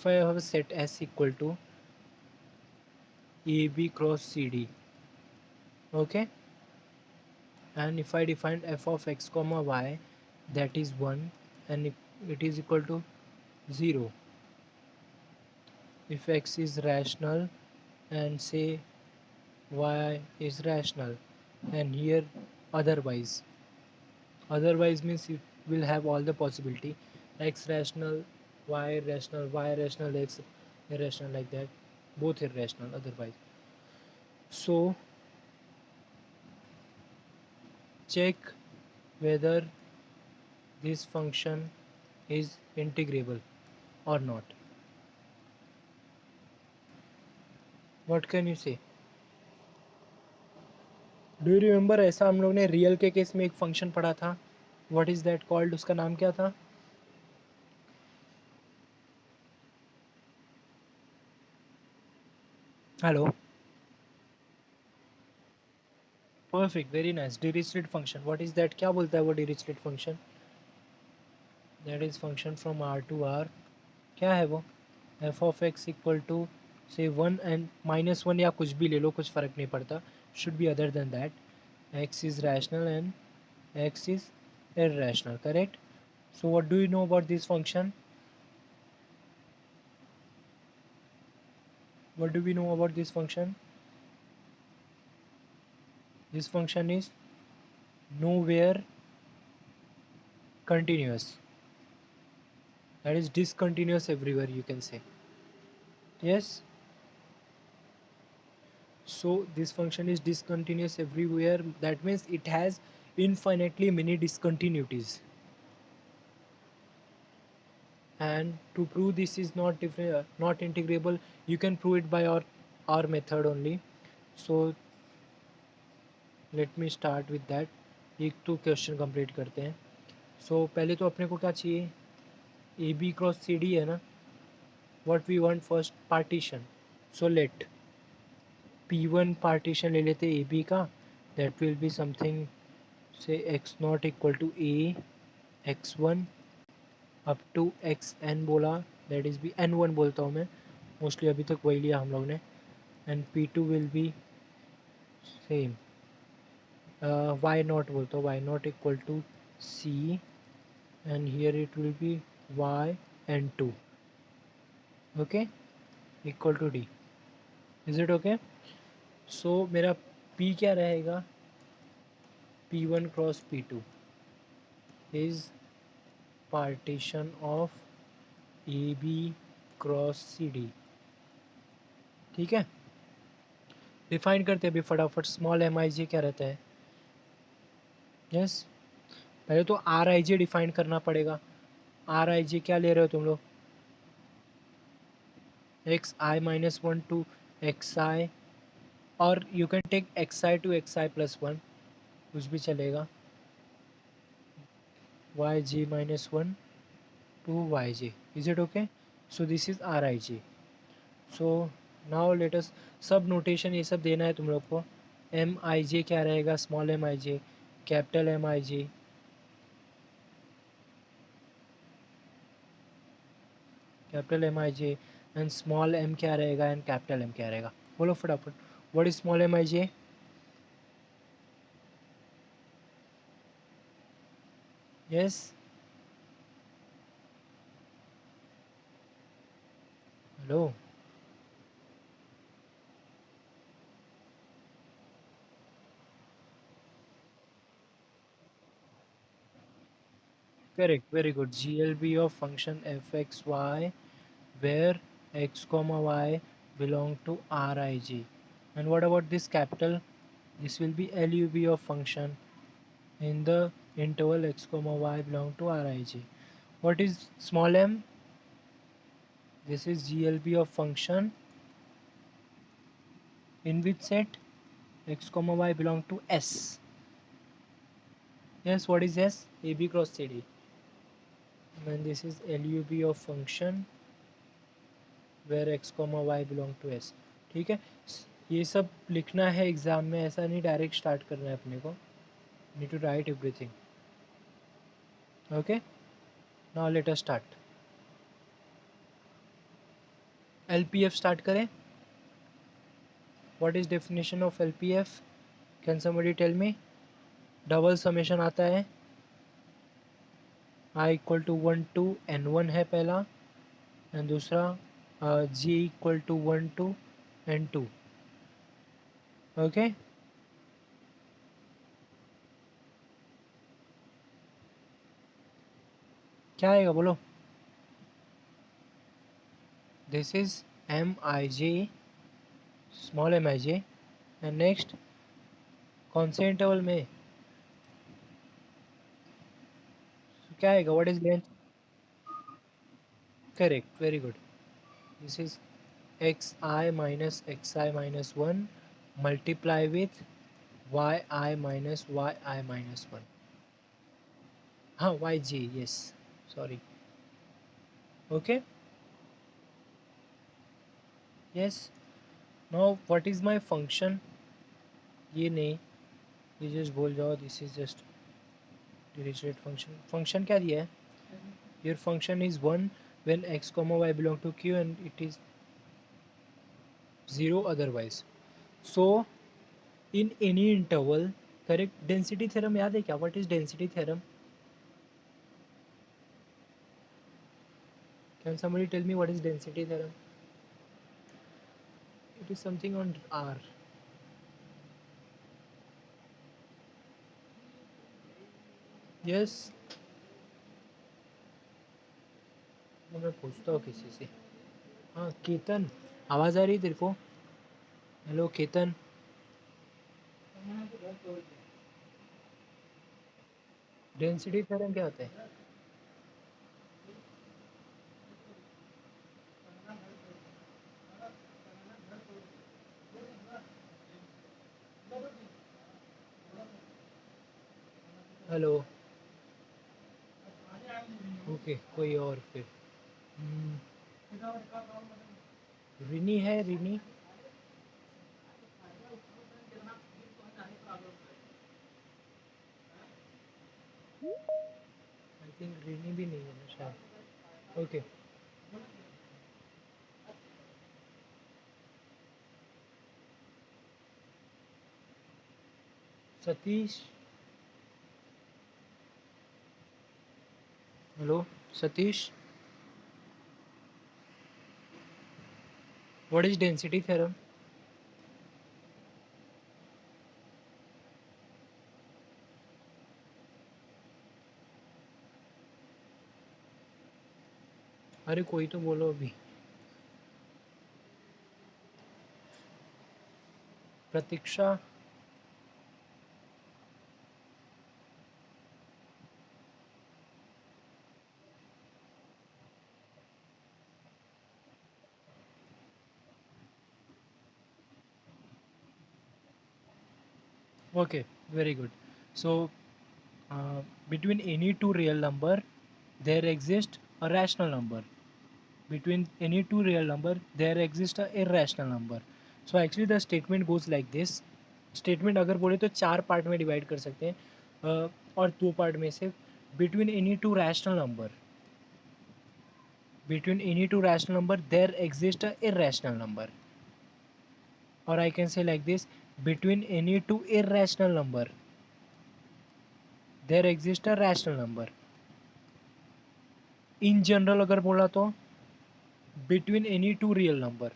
if I have a set S equal to AB cross CD, okay, and if I define f of x comma y, that is 1, and if it is equal to 0 if x is rational and say y is rational, and here otherwise means it will have all the possibility, x rational, y irrational, y rational, x irrational, like that, both irrational otherwise. So check whether this function is integrable or not. What can you say? Do you remember, ऐसा हम लोग ने real के case में एक function पढ़ा था, what is that called, उसका नाम क्या था? Hello, perfect, very nice, Dirichlet function, what is that, क्या बोलता है वो Dirichlet function? That is function from R to R, क्या है वो? F of x equal to से 1 एंड -1 या कुछ भी ले लो, कुछ फ़र्क नहीं पड़ता, should be other than that, x is rational and x is irrational, correct? So what do you know about this function? What do we know about this function? This function is nowhere continuous, that is discontinuous everywhere, you can say. Yes, so this function is discontinuous everywhere, that means it has infinitely many discontinuities, and to prove this is not different, not integrable, you can prove it by our method only. So let me start with that, एक तो question complete करते हैं. सो पहले तो अपने को क्या चाहिए, A B cross C D है ना, what we want first, partition. So let P1 partition ले लेते ए बी का, दैट विल बी समथिंग से X naught equal to A X one up to x N बोला, that is B N one बोलता हूँ मैं mostly, अभी तक वही लिया हम लोग ने, and P2 will be same, why not बोलता हूँ, why not equal to C, and here it will be y and 2, okay, equal to d. Is it okay? So मेरा p क्या रहेगा, p1 cross p2 is partition of ab cross cd. ठीक है, define करते हैं अभी फटाफट, small m i j क्या रहता है. यस, पहले तो आर आई जे डिफाइन करना पड़ेगा. आर आई जे क्या ले रहे हो तुम लोग, x i -1 to x i, और you can take x i to x i plus 1, कुछ भी चलेगा, yj -1 to yj. Is it okay? So this is rij. So now let us, सब नोटेशन ये सब देना है तुम लोग को. एम आई जे क्या रहेगा, small m i j, capital M i j, capital M i j, and small m क्या रहेगा एंड कैपिटल एम क्या रहेगा, बोलो फटाफट. What is small m i j? Yes, hello, correct, very good. GLB of function fxy where x comma y belong to Rij. And what about this capital? This will be LUB of function in the interval x comma y belong to Rij. What is small m? This is GLB of function in which set x comma y belong to S. Yes, what is S? AB cross CD. And this is LUB of function where x comma y belong to S. ठीक है, ये सब लिखना है exam में, ऐसा नहीं direct start करना है अपने को, need to write everything. Okay, now let us start. LPF start करें. What is definition of LPF? Can somebody tell me? Double summation आता है, I equal to 1 to N1 है पहला, एंड दूसरा G equal to 1 to N2. Okay, क्या आएगा बोलो? This is MIJ, small MIJ. And next कौन से इंटरवल में? So, क्या आएगा? What is length? Correct, very good. This is xi minus xi minus 1 multiply with yi minus yi minus 1. हाँ, yj, yes, sorry. Okay, yes. Now what is my function? ये नहीं, ये just बोल जाओ, this is just Dirichlet function. Function क्या दिया है? Your function is 1 when x comma y belong to q and it is 0 otherwise. So in any interval, correct. Density theorem याद है क्या? What is density theorem? Can somebody tell me what is density theorem? It is something on R. Yes. मैं पूछता हूँ किसी से. हाँ केतन, आवाज़ आ रही है तेरे को? हेलो केतन. डेंसिटी थ्योरम क्या होता है? हेलो. ओके, कोई और फिर. हम्म, रिनी है, रिनी. आई थिंक रिनी भी नहीं है ना शायद. Okay. Satish. Hello Satish. What is density theorem? अरे कोई तो बोलो अभी. प्रतीक्षा. Okay, very good. So between any two real number there exists a rational number. Between any two real number there exists a irrational number. So actually the statement goes like this. Statement अगर बोले तो चार part में divide कर सकते हैं, और दो पार्ट में से. Between any two rational number, between any two rational number there exists a irrational number. Or I can say like this, between any two irrational number there exists a rational number. In general अगर बोला तो between any two real number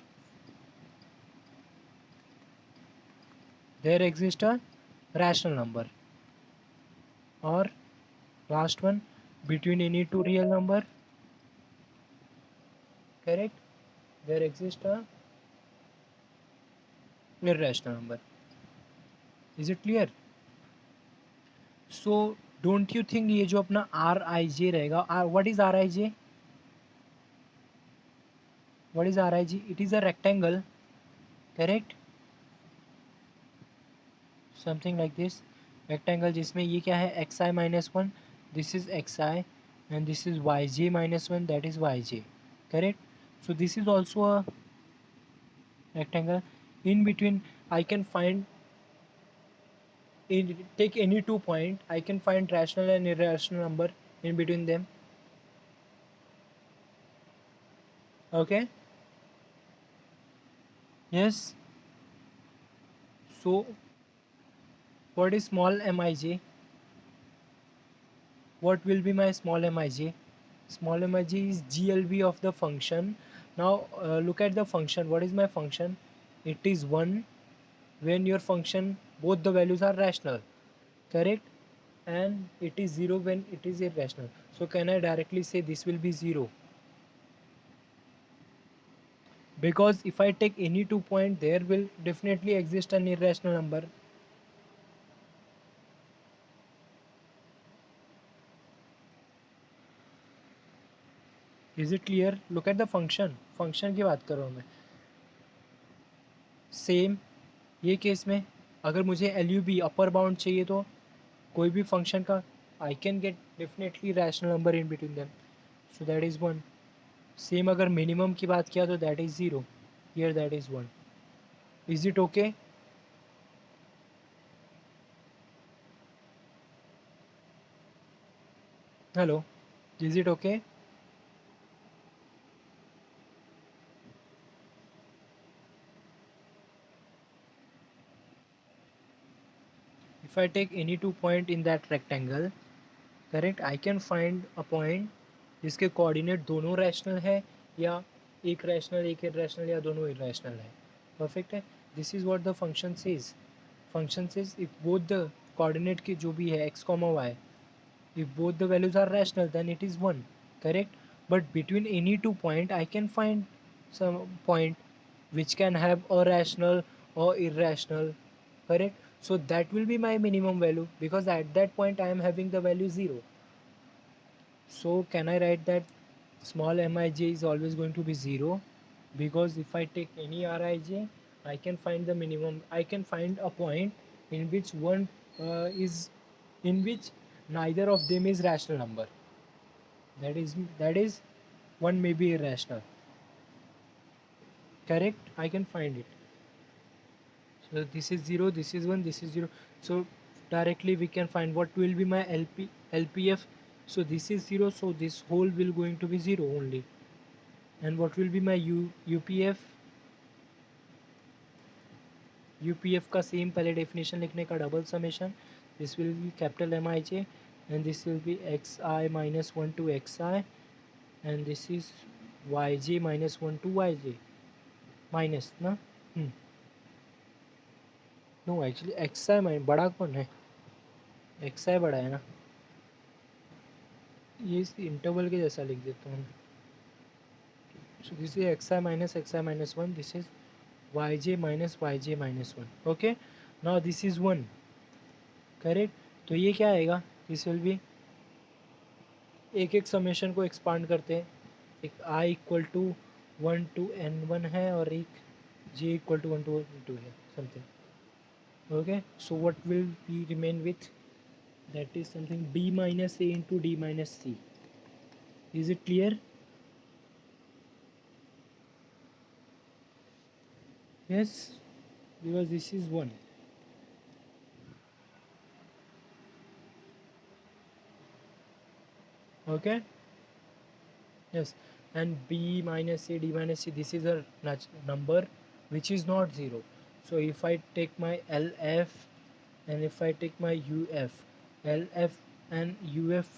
there exists a rational number. और last one, between any two real number, correct, there exists a irrational number. Is it clear? So don't you think ये जो अपना are आई जे रहेगा, what is are I J? What is RIG? It is a rectangle, correct? Something like this. Rectangle जिसमें ये क्या है, xi minus 1, this is xi, and this is yj minus 1, that is yj, correct? So this is also a rectangle. In between I can find, take any 2 point, I can find rational and irrational number in between them. Okay, Yes. So what is small mij? What will be my small mij? Small mij is GLB of the function. Now look at the function. What is my function? It is 1 when your function both the values are rational, correct? And it is 0 when it is irrational. So can I directly say this will be 0? Because if I take any 2 point, there will definitely exist an irrational number. Is it clear? Look at the function की बात कर रहा हूँ मैं. Same ये case में अगर मुझे L U B upper bound चाहिए तो कोई भी फंक्शन का I can get definitely rational number in between them, so that is 1. Same अगर मिनिमम की बात किया तो that is 0, here that is 1. Is it okay? Hello, is it okay? If I take any 2 point in that rectangle, correct, I can find a point जिसके coordinate दोनों rational है या एक रैशनल एक इरेशनल या दोनों इरेशनल है. Perfect है. This is what the function says. Function says if both the coordinate के जो भी है x, y, if both the values are rational then it is 1, correct? But between any 2 point I can find some point which can have a rational or irrational, correct? So that will be my minimum value because at that point I am having the value 0. So can I write that small mij is always going to be 0? Because if I take any rij, I can find the minimum. I can find a point in which one is in which neither of them is rational number. That is one may be irrational. Correct? I can find it. So this is 0, this is 1, this is 0. So directly we can find what will be my LPF. So this is 0, so this whole will going to be 0 only. And what will be my UPF? UPF का same पहले definition लिखने का double summation. This will be capital M i j and this will be x i minus one to x i and this is y j minus one to y j minus ना. No actually x i बड़ा कौन है? X i बड़ा है ना. ये इस interval के जैसा लिख देता हूँ. So this is x i minus one. This is y j minus one. Okay, now this is 1, correct. तो ये क्या आएगा? दिस विल बी एक एक समेशन को एक्सपांड करते हैं. एक आई इक्वल टू 1 टू n1 है और एक j equal to 1 to n2 है something. Okay, so what will be remain with that is something d minus a into d minus c. Is it clear? Yes, because this is 1. Okay, yes. And b minus a d minus c, this is a number which is not 0. So if I take my lf and if I take my uf, lf and uf,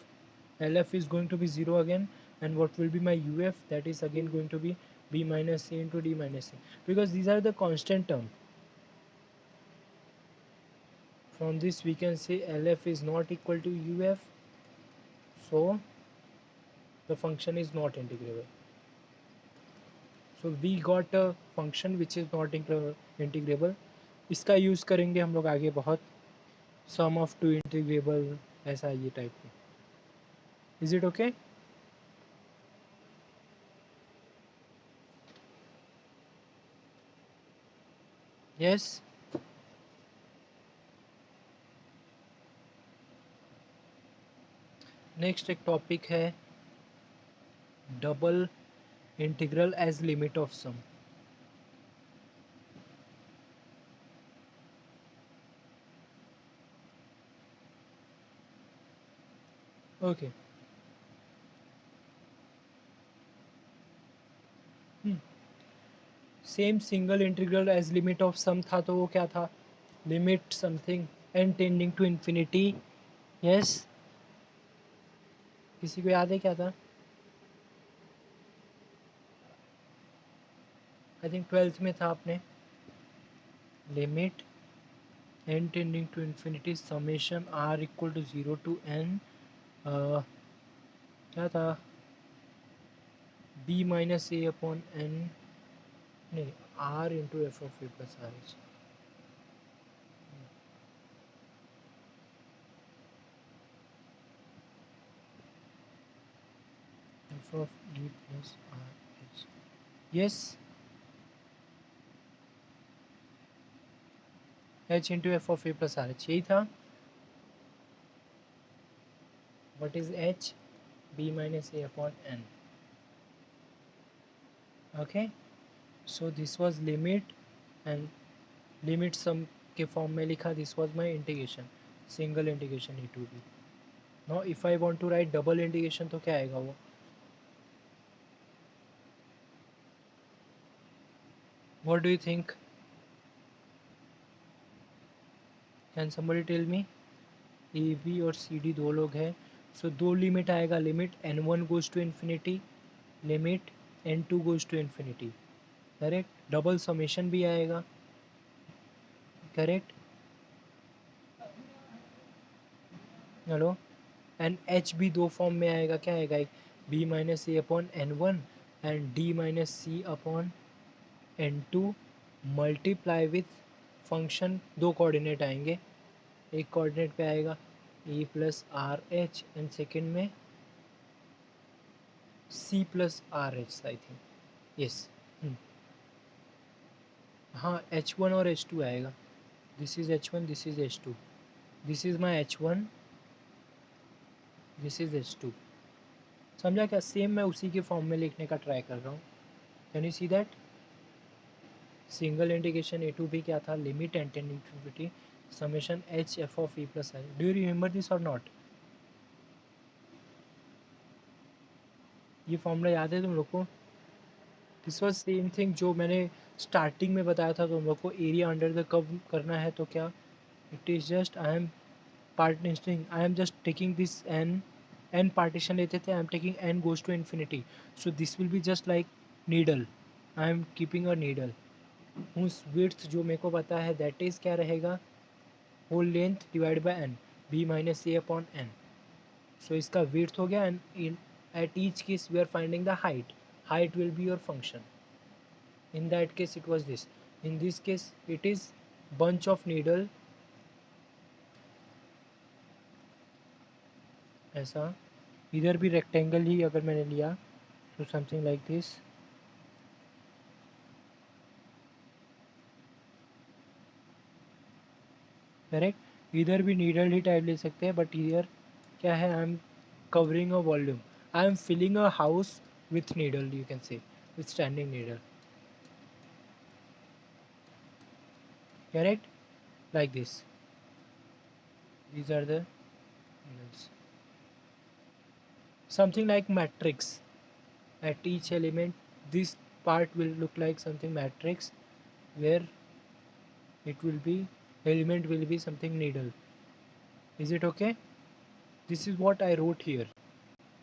lf is going to be 0 again, and what will be my uf? That is again going to be b minus c into d minus c, because these are the constant term. From this we can say lf is not equal to uf, so the function is not integrable. So we got a function which is not integrable. इसका use करेंगे हम लोग आगे बहुत, सम of to integrable, ऐसा ये type में. Is it okay? Yes. Next एक टॉपिक है double integral as limit of sum. Okay, same single integral as limit of sum था, तो वो क्या था, limit something N tending to infinity. Yes, किसी को याद है क्या था? आई थिंक 12th में था आपने, limit n tending to infinity summation r equal to 0 to n, क्या था, b minus A upon n, नहीं, r into F of A plus R H. F of A plus R H, yes, h into F of A plus R H, यही था। What is h? b minus A upon n। Okay, so this was limit, and limit sum के form में लिखा, this was my integration, single integration a to b. Now if I want to write double integration तो क्या आएगा वो, what do you think, can somebody tell me? A b और c D दो लोग हैं, सो दो लिमिट आएगा, limit n one goes to infinity, limit n two goes to infinity, correct. Double summation भी आएगा, करेक्ट। हेलो, एंड एच भी दो फॉर्म में आएगा, क्या आएगा, एक B minus A upon N one and D minus C upon N two multiply with function, दो कोऑर्डिनेट आएंगे, एक कोऑर्डिनेट पे आएगा A plus R H and second में C plus R H, I think, yes. हाँ, H one और H two आएगा, this is H one, this is H two, this is my H one, this is H two. समझा क्या? Same मैं उसी के form में लिखने का ट्राई कर रहा हूँ। Can you see that? Single integration a to b क्या था, limit n tending to infinity summation h F of e plus i. Do you remember this और नॉट? ये फॉर्मूला याद है तुम लोग को? दिस वॉज सेम थिंग जो मैंने स्टार्टिंग में बताया था तुम लोग को, एरिया अंडर द कर्व करना है तो क्या, it is just I am partitioning, I am just taking this n partition लेते थे, I am taking n goes to infinity, so this will be just like needle, I am keeping a needle, whose width जो मेरे को पता है that is क्या रहेगा, whole length divided by n, b minus a upon n, so इसका width हो गया, and in at each case we are finding the height will be your function, in that case it was this, in this case it is bunch of needle, ऐसा, इधर भी rectangle ही अगर मैंने लिया तो समथिंग लाइक दिस, करेक्ट। इधर भी needle ही type ले सकते हैं, बट इधर क्या है, I am covering a volume, I am filling a house with needle, you can say with standing needle, correct, like this, these are the needles, something like matrix, at each element this part will look like something matrix, where it will be, element will be something needle. Is it okay? This is what I wrote here,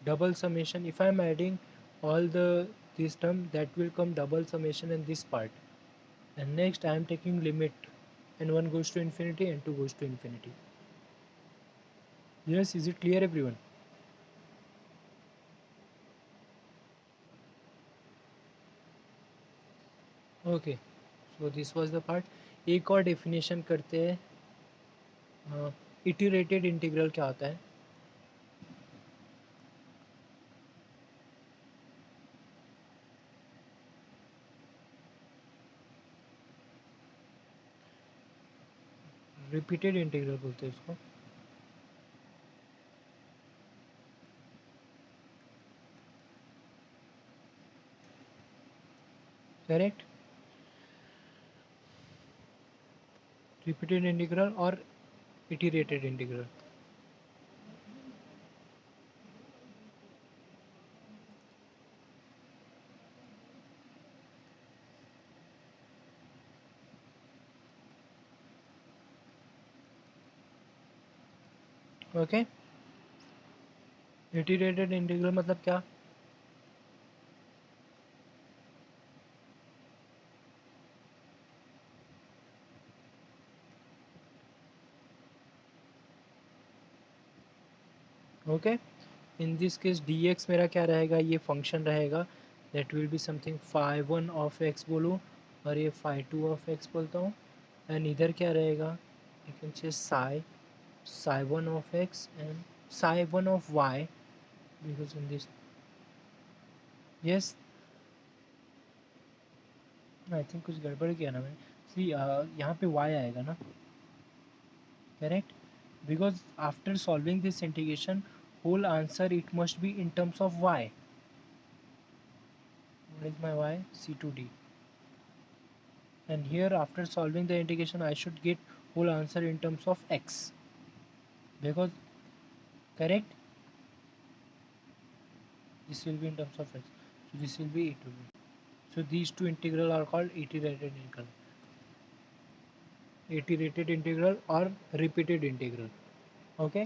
double summation. If I am adding all the this term, that will come double summation in this part, and next I am taking limit, and one goes to infinity and two goes to infinity. Yes, is it clear everyone? Okay, so this was the part. एक और definition करते हैं, iterated integral क्या होता है? Repeated integral बोलते हैं इसको, करेक्ट, रिपीटेड इंटीग्रल और iterated integral. Okay, iterated integral मतलब क्या? Okay, in this case d x मेरा क्या रहेगा, ये फंक्शन रहेगा, that will be something phi one of x बोलूँ और ये फाई टू ऑफ एक्स बोलता हूँ, एंड इधर क्या रहेगा, you can say psi one of x and psi one of y, because in this, yes, I think कुछ गड़बड़ किया ना मैंने, सी यहाँ पे वाई आएगा ना, correct, because after solving this integration whole answer it must be in terms of y. What is my y? C2d. And here after solving the integration I should get whole answer in terms of x, because correct, this will be in terms of x, so this will be e2d. So these two integral are called iterated integral or repeated integral. Okay,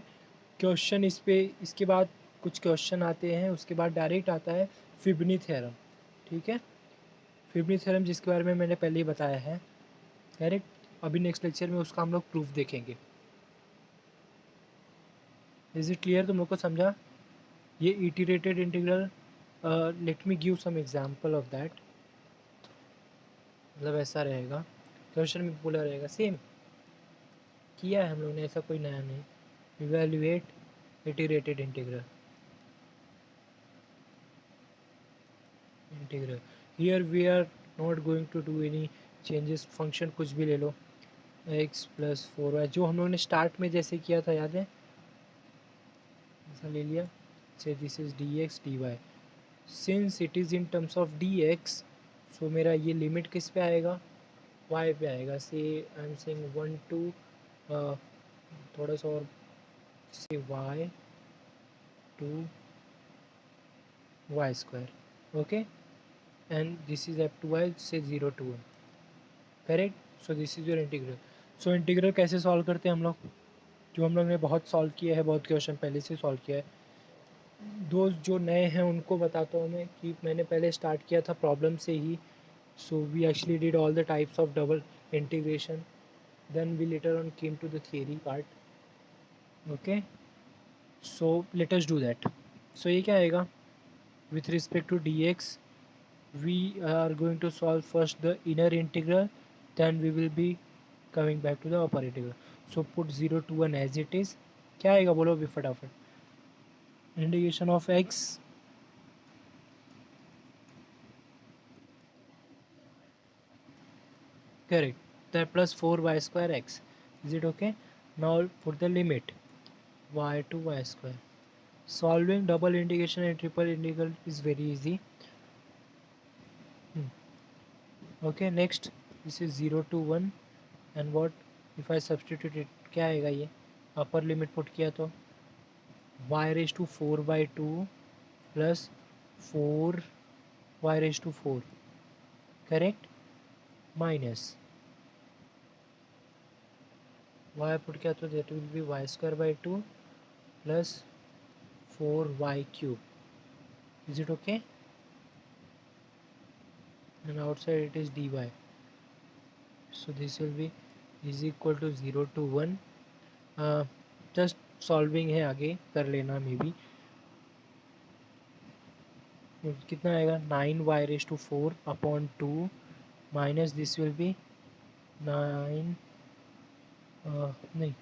question इस पे, इसके बाद कुछ question आते हैं, उसके बाद direct आता है फिबनी थ्योरम, ठीक है, फिबनी थ्योरम जिसके बारे में मैंने पहले ही बताया है, करेक्ट, अभी नेक्स्ट लेक्चर में उसका हम लोग प्रूफ देखेंगे। इज इट क्लियर, तुम लोग को समझा ये iterated integral? Let me give some example of that, मतलब ऐसा रहेगा, क्वेश्चन में बोला रहेगा, सेम किया है हम लोग ने, ऐसा कोई नया नहीं, evaluate iterated integral here we are not going to do any changes, function कुछ भी ले लो, x प्लस 4y जो हम लोगों ने स्टार्ट में जैसे किया था, याद है, ऐसा ले लिया, से this is D X D Y, since it is in terms of D X, so मेरा ये लिमिट किस पे आएगा, y पे आएगा, से आई एम सेइंग 1 2, थोड़ा सा और, से y to y square, okay, and this is up to y से 0 to 1, correct, so this is your integral. So integral कैसे सॉल्व करते हैं हम लोग, जो हम लोग ने बहुत सॉल्व किया है, बहुत क्वेश्चन पहले से सॉल्व किया है, दोस्त जो नए हैं उनको बताता हूँ मैं कि मैंने पहले स्टार्ट किया था प्रॉब्लम से ही, so we actually did all the types of double integration, then we later on came to the theory part, okay, so let us do that. So ये क्या आएगा, with respect to dx we are going to solve first the inner integral, then we will be coming back to the upper integral, so put 0 to 1 as it is, क्या आएगा बोलो अभी फटाफट, integration of x, correct, that plus 4y square x, is it okay, now put the limit y to y square, solving double integration and triple integral is very easy, okay, next this is 0 to 1 and what if I substitute it, क्या आएगा ये, upper limit put किया तो y raise to 4/2 plus 4y raise to 4, correct, minus y put किया तो that will be y² 2 plus 4y³ is it okay, and outside it is dy, so this will be is equal to 0 to 1, just solving है, आगे कर लेना may be, कितना आएगा 9y4 upon 2 minus this will B 9, नहीं,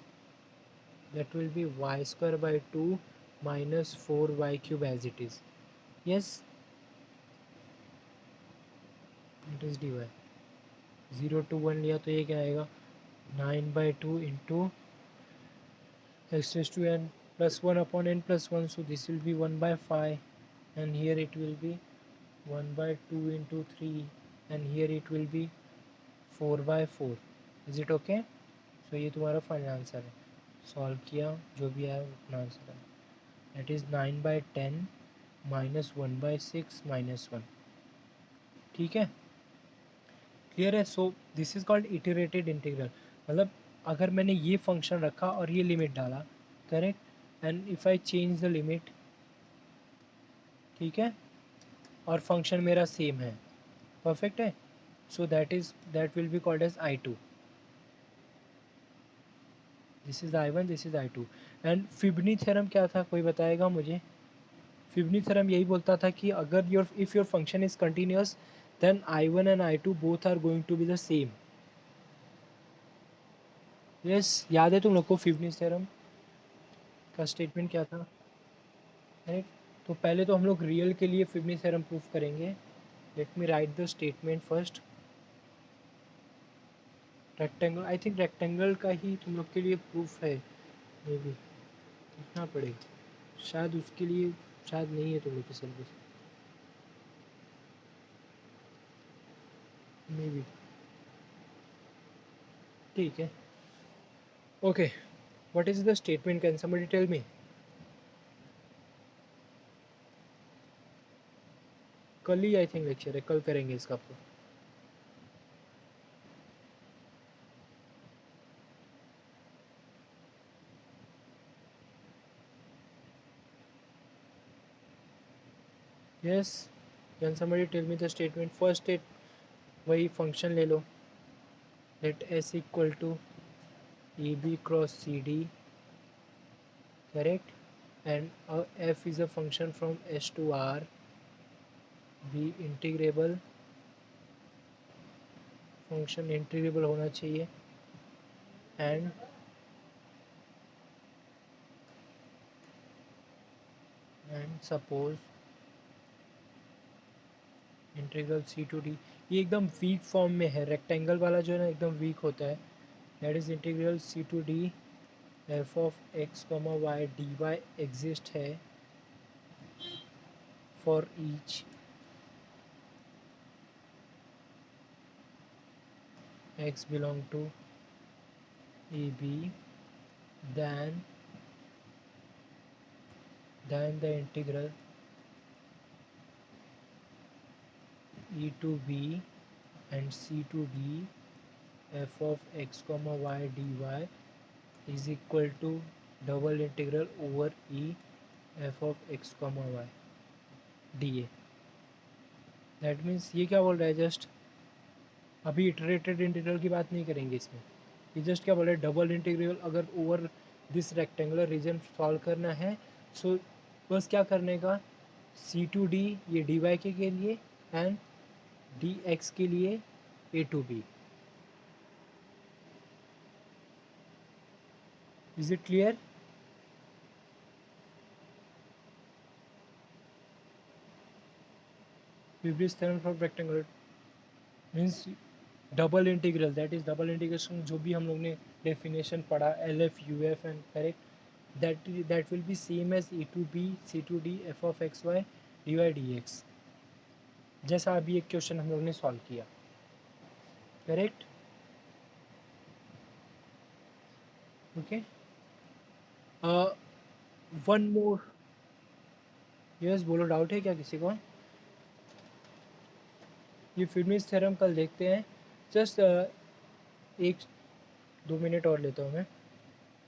that will be y² 2 minus 4y³ as it is, yes, it is dy, 0 to 1 लिया तो ये क्या आएगा 9/2 into x raised to n plus 1 upon n plus 1, so this will be 1/5, and here it will be 1/2 into 3, and here it will be 4/4, is it okay, so ये तुम्हारा final answer है, solve किया जो भी आया उतना answer है, that is 9/10 minus 1/6 minus 1, ठीक है, क्लियर है, सो this is called iterated integral, मतलब अगर मैंने ये फंक्शन रखा और ये लिमिट डाला, correct, and if I change the limit, ठीक है, और फंक्शन मेरा सेम है, परफेक्ट है, so that will be called as I2. This is I1, this is I2. And Fubini theorem क्या था, कोई बताएगा मुझे? फिबनी थ्योरम यही बोलता था कि अगर if your function is continuous then I1 and I2 both are going to be the same. Yes, याद है तुम लोग को फिबनी थ्योरम का स्टेटमेंट क्या था? राइट. तो पहले तो हम लोग रियल के लिए फिबनी थ्योरम प्रूफ करेंगे. Let me right the statement first. Rectangle, I think rectangle का ही तुम लोग के लिए प्रूफ है, मे बी देखना पड़ेगा, शायद उसके लिए शायद नहीं है तुम लोग के सिलेबस, मे बी. ठीक है. Okay, what is the statement, can somebody tell me? कल ही आई थिंक लेक्चर है, कल करेंगे इसका आपको. Yes, can somebody tell me the statement, first state, वही फंक्शन ले लो, let S equal to A B cross C D, correct, and F is a function from S to R, be integrable, function integrable होना चाहिए, and suppose integral C to D, ये एकदम weak form में है, rectangle वाला जो है ना एकदम वीक होता है, that is integral C to D F of X comma Y D Y exist है for each X belong to A B, then the integral e to b and c to d f of x comma y dy is equal to double integral over e f of x comma y dA. That means ये क्या बोल रहा है, just अभी iterated integral की बात नहीं करेंगे इसमें, ये जस्ट क्या बोल रहा है, डबल इंटीग्रल अगर over this rectangular region solve करना है, सो बस क्या करने का, सी टू डी ये डी वाई के लिए एंड डी एक्स के लिए A to B. Is it clear? Weber's theorem for rectangular means double integral, that is double integration, जो भी हम लोग ने डेफिनेशन पढ़ा L F U F and correct, that will be same as A to B C to D F of x y D y d x, जैसा अभी एक question हम लोग ने सॉल्व किया, correct. Okay, one more. Yes, बोलो, doubt है क्या किसी को? ये फिल्मिस थ्योरम कल देखते हैं, जस्ट एक 2 मिनट और लेता हूँ मैं.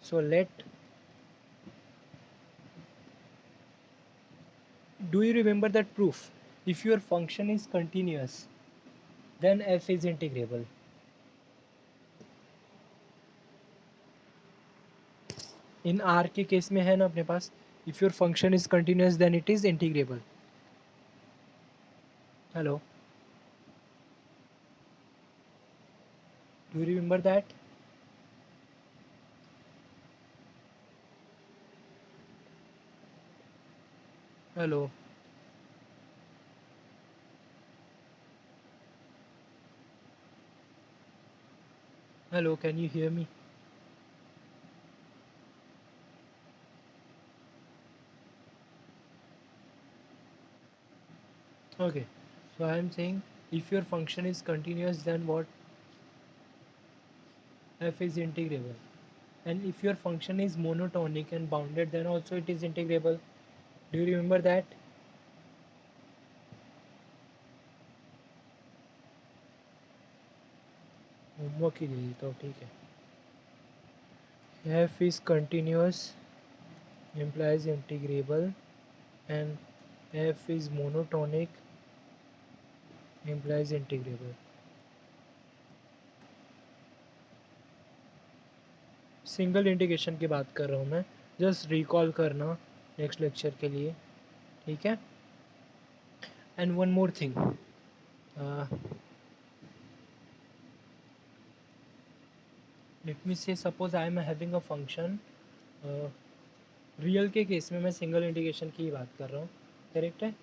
So let, do you remember that proof, if your function is continuous then f is integrable. इन आर के केस में है ना अपने पास, if your function is continuous then it is integrable. Hello, do you remember that? Hello, hello, can you hear me? Okay, so I am saying if your function is continuous then what, f is integrable, and if your function is monotonic and bounded then also it is integrable. Do you remember that? Homework ही दे देता हूँ, ठीक है. f is continuous implies integrable, and f is monotonic implies integrable. Single integration की बात कर रहा हूँ मैं, जस्ट रिकॉल करना नेक्स्ट लेक्चर के लिए, ठीक है. And one more thing, let me say suppose I am having a function. Real के केस में मैं सिंगल इंटीग्रेशन की ही बात कर रहा हूँ, करेक्ट है.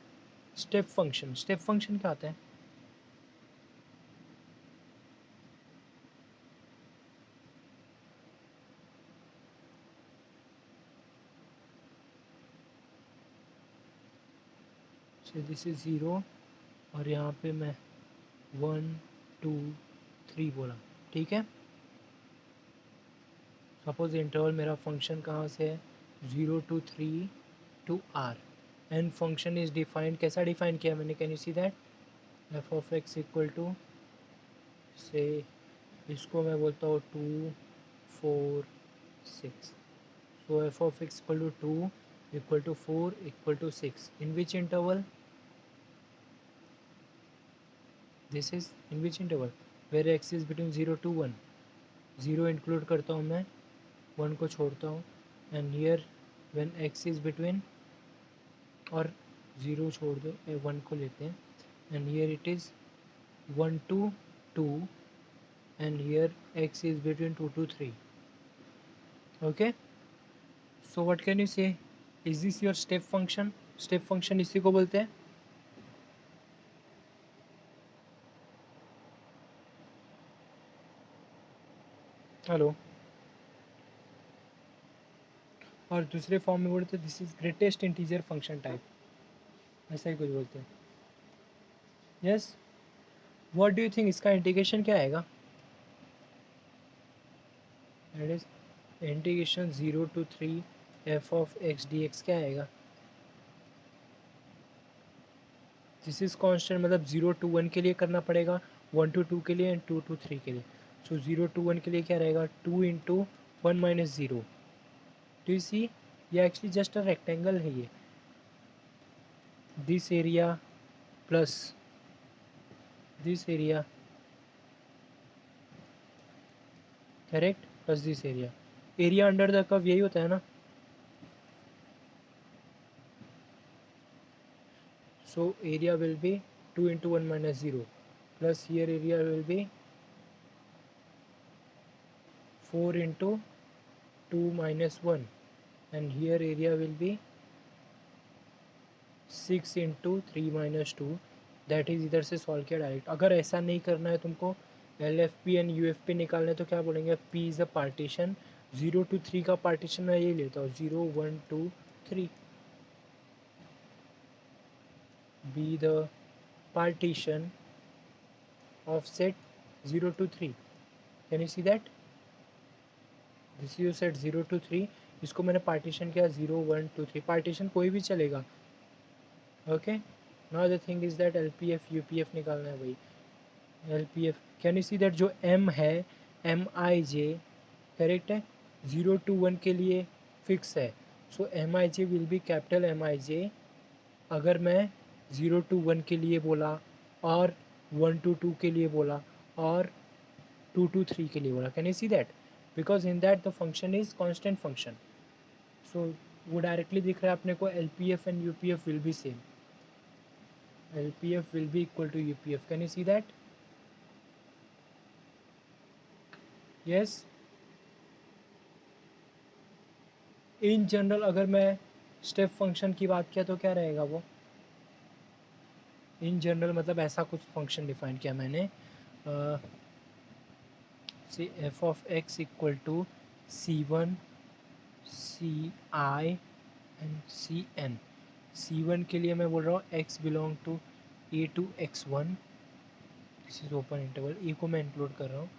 स्टेप फंक्शन, स्टेप फंक्शन क्या आता है? सो दिस इज ज़ीरो और यहाँ पे मैं 1 2 3 बोला, ठीक है. सपोज इंटरवल मेरा फंक्शन कहाँ से है, 0 to 3 to r, and function is defined. कैसा डिफाइन किया मैंने, can you see that? F of x equal to say, इसको मैं बोलता हूँ 2 4 6. So f of x equal to 2 equal to 4 equal to 6. In which interval? This is in which interval where x is between 0 to 1. 0 include करता हूँ मैं, 1 को छोड़ता हूँ. And here when x is between, और 0 छोड़ दो, 1 को लेते हैं. And here it is 1 to 2, and here x is between 2 to 3. Okay, so what can you say, is this your step function? Step function इसी को बोलते हैं. हेलो. और दूसरे फॉर्म में बोलते हैं this is greatest integer function type, ऐसा ही कुछ बोलते हैं. Yes, what do you think इसका इंटीग्रेशन क्या आएगा? That is integration 0 to 3 F of x D x क्या आएगा? दिस इज कांस्टेंट, मतलब 0 to 1 के लिए करना पड़ेगा, 1 to 2 के लिए एंड 2 to 3 के लिए. सो 0 to 1 के लिए क्या रहेगा, 2 into 1 minus 0. Do you see, ये एक्चुअली जस्ट अ रेक्टेंगल है. ये this area plus this area, correct, plus this area. Area under the curve यही होता है ना. So area will be 2 into 1 minus 0 plus here area will be 4 into 2 minus 1 and here area will be 6 into 3 minus 2. That is इधर से solve किया direct. अगर ऐसा नहीं करना है तुमको, L F P and U F P निकालना है, तो क्या बोलेंगे, P is a partition. 0 to 3 का पार्टीशन मैं ये लेता हूँ, 0 1 2 3. Be the partition of set 0 to 3. Can you see that? This you set 0 to 3. इसको मैंने पार्टीशन किया 0 1 2 3. पार्टीशन कोई भी चलेगा. Okay, now the thing is that L P F U P F निकालना है भाई. L P F, can you see that जो एम है, एम आई जे, करेक्ट है, 0 to 1 के लिए फिक्स है. So m i j will be capital M i j. अगर मैं 0 to 1 के लिए बोला, और 1 to 2 के लिए बोला, और 2 to 3 के लिए बोला, can you see that? Because in that the function is constant function. So वो डायरेक्टली दिख रहा है अपने को, L P F and U P F will be same. L P F will be equal to U P F. Can you see that? Yes. In general अगर मैं step function की बात किया तो क्या रहेगा वो, इन जनरल मतलब ऐसा कुछ फंक्शन डिफाइन किया मैंने, c f of x equal to c one c i and c n. C one के लिए मैं बोल रहा हूँ x belong to a to x one, this is open interval, a को मैं इंक्लूड कर रहा हूँ.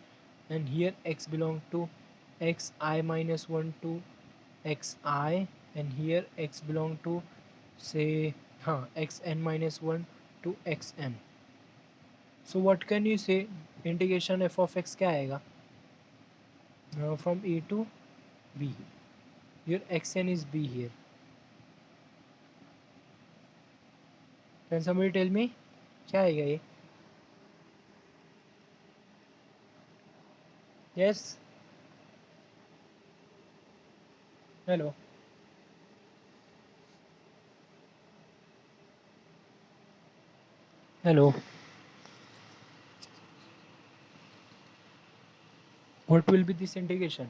And here x belong to x i minus one to x i, and here x belong to say, हाँ, x n minus one to x n. So what can you say, integration f of x क्या आएगा, from a to b. your xn is b here. Can somebody tell me क्या आएगा ये? Yes, hello. Hello. What will be this integration?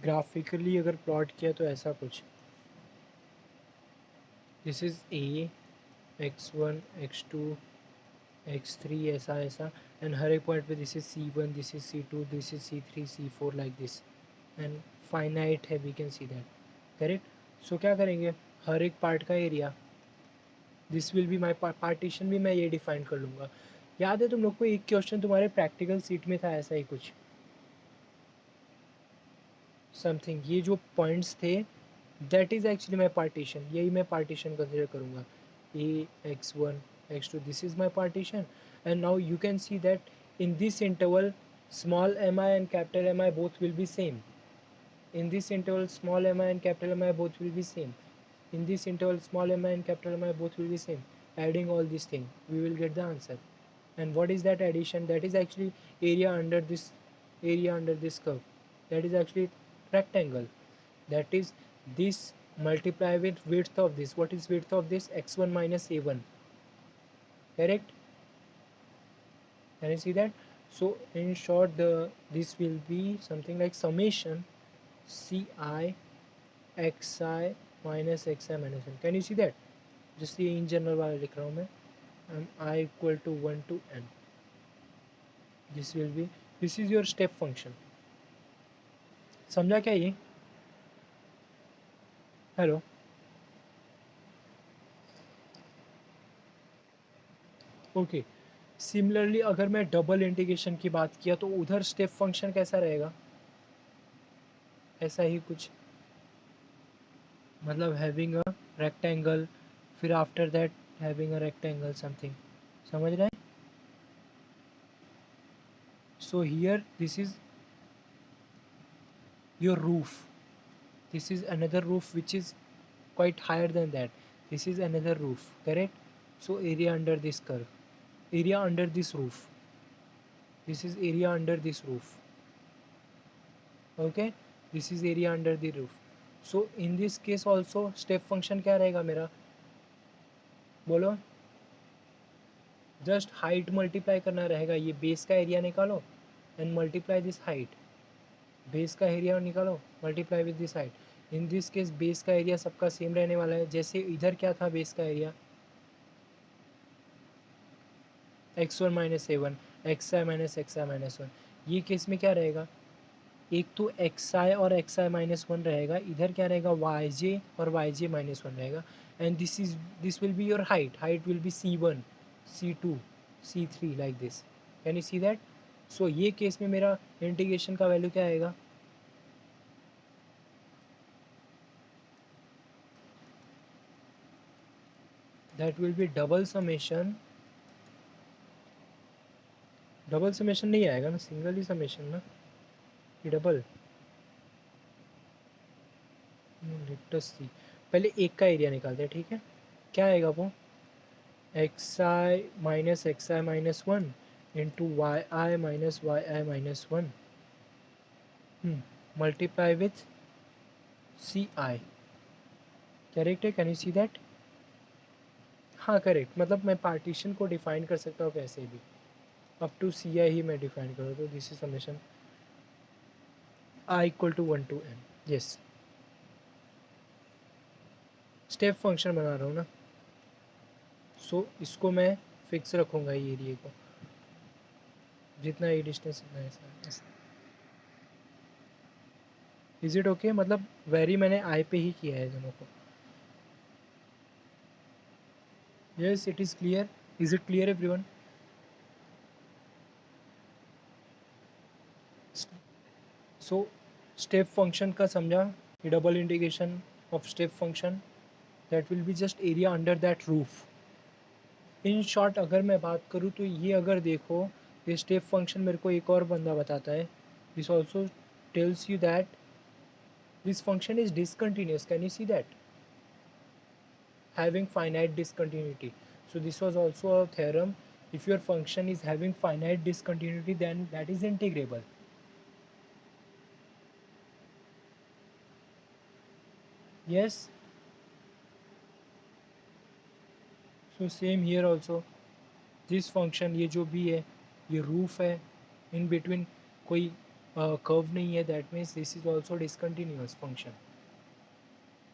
Graphically अगर plot किया तो ऐसा कुछ, this is a x1 x2 x3 ऐसा ऐसा, एंड हर एक पॉइंट पे this is c1, this is c2, this is c3 c4 like this, and finite है, we can see that, correct. So क्या करेंगे, हर एक पार्ट का area, this will be my partition भी मैं ये डिफाइन कर लूँगा. याद है तुम लोग को एक क्वेश्चन तुम्हारे प्रैक्टिकल सीट में था ऐसा ही कुछ समथिंग, ये जो पॉइंट्स थे that is actually my partition, यही मैं पार्टीशन कंसिडर करूँगा. ए x1 x2, this is my partition. And now you can see that in this interval small mi and capital Mi both will be same. In this interval small mi and capital Mi both will be same. In this interval small mi and capital Mi both will be same. Adding all these things we will get the answer. And what is that addition? That is actually area under this curve. That is actually rectangle. That is this multiply with width of this. What is width of this? x1 minus a1. Correct? Can you see that? So in short, this will be something like summation ci xi minus xi minus 1. Can you see that? Just ये in general वाला लिख रहा हूँ मैं. I equal to 1 to n. This will be, this is your step function. समझा क्या ये? Hello. Okay. Similarly अगर मैं डबल इंटीग्रेशन की बात किया तो उधर स्टेप फंक्शन कैसा रहेगा? ऐसा ही कुछ, मतलब हैविंग अ रेक्टेंगल, फिर after that having a rectangle something, समझ रहे हैं? So here this is your roof, this is another roof which is quite higher than that, this is another roof, correct? So area under this curve, area under this roof, this is area under this roof, okay, this is area under the roof. So in this case also step function क्या रहेगा मेरा, बोलो? Just height multiply करना रहेगा, ये base का area निकालो and multiply this height, base का एरिया निकालो multiply with this height. In this case base का एरिया सबका सेम रहने वाला है, जैसे इधर क्या था बेस का area x1 minus a1 xi minus xi minus 1. ये केस में क्या रहेगा, एक तो xi और xi माइनस 1 रहेगा, इधर क्या रहेगा yj और yj माइनस 1 रहेगा. And this will be your height will be c1 c2 c3 like this. Can you see that? So ये केस में मेरा इंटीग्रेशन का वैल्यू क्या आएगा, that will be double summation, double summation नहीं आएगा ना, सिंगल ही समेशन ना, ये डबल. लेट अस सी, पहले एक का एरिया निकालते हैं, ठीक है? क्या आएगा वो, xi minus xi minus 1 into yi minus yi minus 1 multiply with ci. Correct है? Can you see that? हाँ करेक्ट, मतलब मैं पार्टीशन को डिफाइन कर सकता हूँ कैसे भी, अप टू सी आई ही मैं डिफाइन करूँ, तो this is summation i equal to 1 to n. Yes, step function बना रहा हूँ ना, सो इसको मैं फिक्स रखूँगा ये एरिया को, जितना ये डिस्टेंस इतना ऐसा. Is it okay? मतलब वेरी मैंने आई पे ही किया है दोनों को. Yes it is clear. Is it clear everyone? So step function का समझा, double integration of step function, that will be just area under that roof. In short अगर मैं बात करूँ तो ये अगर देखो, ये स्टेप फंक्शन मेरे को एक और बंदा बताता है, this also tells you that This function is discontinuous. Can you see that? Having finite discontinuity. So this was also a theorem. If your function is having finite discontinuity, then that is integrable. Yes. So same here also. This function, ये जो भी है, ये roof है, in between कोई curve नहीं है, that means this is also discontinuous function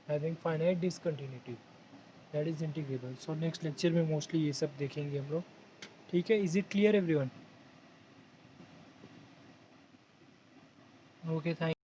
having finite discontinuity, that is integrable. So next lecture में mostly ये सब देखेंगे हम लोग. ठीक है? Is it clear everyone? Okay, thank